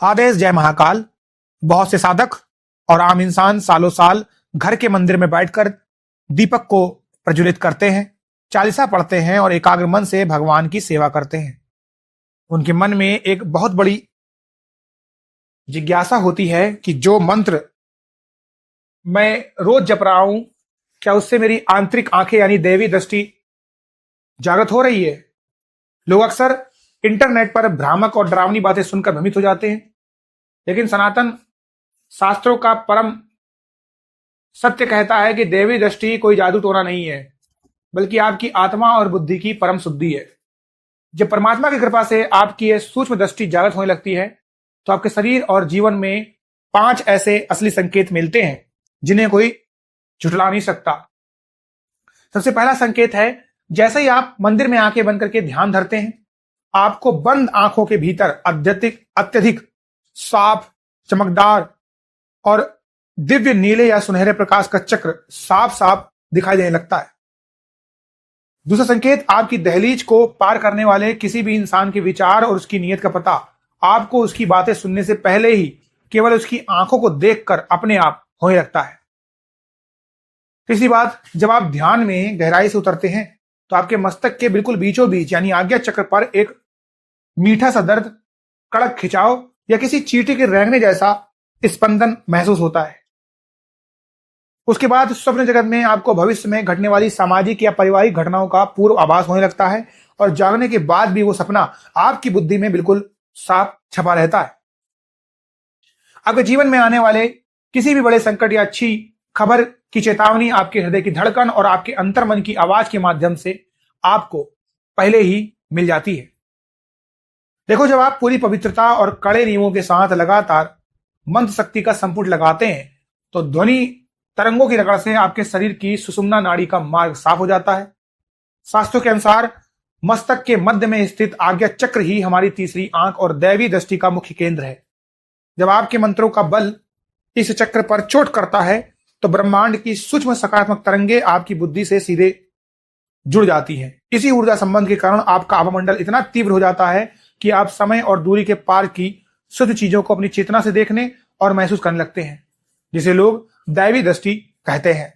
आदेश जय महाकाल। बहुत से साधक और आम इंसान सालों साल घर के मंदिर में बैठकर दीपक को प्रज्वलित करते हैं, चालीसा पढ़ते हैं और एकाग्र मन से भगवान की सेवा करते हैं। उनके मन में एक बहुत बड़ी जिज्ञासा होती है कि जो मंत्र मैं रोज जप रहा हूं, क्या उससे मेरी आंतरिक आंखें यानी दैवी दृष्टि जागृत हो रही है। लोग अक्सर इंटरनेट पर भ्रामक और डरावनी बातें सुनकर भ्रमित हो जाते हैं, लेकिन सनातन शास्त्रों का परम सत्य कहता है कि दैवी दृष्टि कोई जादू टोना नहीं है, बल्कि आपकी आत्मा और बुद्धि की परम शुद्धि है। जब परमात्मा की कृपा से आपकी यह सूक्ष्म दृष्टि जागृत होने लगती है, तो आपके शरीर और जीवन में 5 ऐसे असली संकेत मिलते हैं जिन्हें कोई झुठला नहीं सकता। सबसे पहला संकेत है, जैसे ही आप मंदिर में आंखें बंद करके ध्यान धरते हैं, आपको बंद आंखों के भीतर अत्यधिक साफ, चमकदार और दिव्य नीले या सुनहरे प्रकाश का चक्र साफ साफ दिखाई देने लगता है। दूसरा संकेत, आपकी दहलीज को पार करने वाले किसी भी इंसान के विचार और उसकी नीयत का पता आपको उसकी बातें सुनने से पहले ही केवल उसकी आंखों को देखकर अपने आप होने लगता है। तीसरी बात, जब आप ध्यान में गहराई से उतरते हैं, तो आपके मस्तक के बिल्कुल बीचों बीच यानी आज्ञा चक्र पर एक मीठा सा दर्द, कड़क खिंचाव या किसी चींटी के रेंगने जैसा स्पंदन महसूस होता है। उसके बाद स्वप्न जगत में आपको भविष्य में घटने वाली सामाजिक या पारिवारिक घटनाओं का पूर्व आभास होने लगता है और जागने के बाद भी वो सपना आपकी बुद्धि में बिल्कुल साफ छपा रहता है। आपके जीवन में आने वाले किसी भी बड़े संकट या अच्छी खबर की चेतावनी आपके हृदय की धड़कन और आपके अंतर्मन की आवाज के माध्यम से आपको पहले ही मिल जाती है। देखो, जब आप पूरी पवित्रता और कड़े नियमों के साथ लगातार मंत्र शक्ति का संपुट लगाते हैं, तो ध्वनि तरंगों की रगड़ से आपके शरीर की सुषुम्ना नाड़ी का मार्ग साफ हो जाता है। शास्त्रों के अनुसार मस्तक के मध्य में स्थित आज्ञा चक्र ही हमारी तीसरी आंख और दैवी दृष्टि का मुख्य केंद्र है। जब आपके मंत्रों का बल इस चक्र पर चोट करता है, तो ब्रह्मांड की सूक्ष्म सकारात्मक तरंगे आपकी बुद्धि से सीधे जुड़ जाती हैं। इसी ऊर्जा संबंध के कारण आपका आभामंडल इतना तीव्र हो जाता है कि आप समय और दूरी के पार की शुद्ध चीजों को अपनी चेतना से देखने और महसूस करने लगते हैं, जिसे लोग दैवी दृष्टि कहते हैं।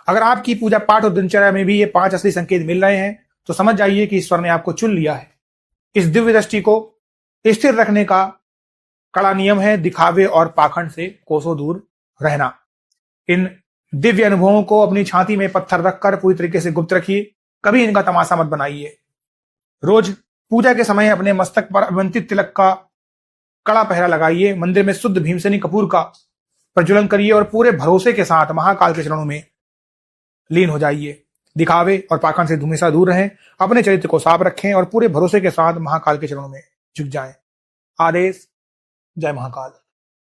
अगर आपकी पूजा पाठ और दिनचर्या में भी ये 5 असली संकेत मिल रहे हैं, तो समझ जाइए कि ईश्वर ने आपको चुन लिया है। इस दिव्य दृष्टि को स्थिर रखने का कड़ा नियम है दिखावे और पाखंड से कोसों दूर रहना। इन दिव्य अनुभवों को अपनी छाती में पत्थर रखकर पूरी तरीके से गुप्त रखिए, कभी इनका तमाशा मत बनाइए। रोज पूजा के समय अपने मस्तक पर अभिमंत्रित तिलक का कड़ा पहरा लगाइए, मंदिर में शुद्ध भीमसेनी कपूर का प्रज्वलन करिए और पूरे भरोसे के साथ महाकाल के चरणों में लीन हो जाइए। दिखावे और पाखंड से हमेशा दूर रहें, अपने चरित्र को साफ रखें और पूरे भरोसे के साथ महाकाल के चरणों में झुक जाएं। आदेश जय महाकाल।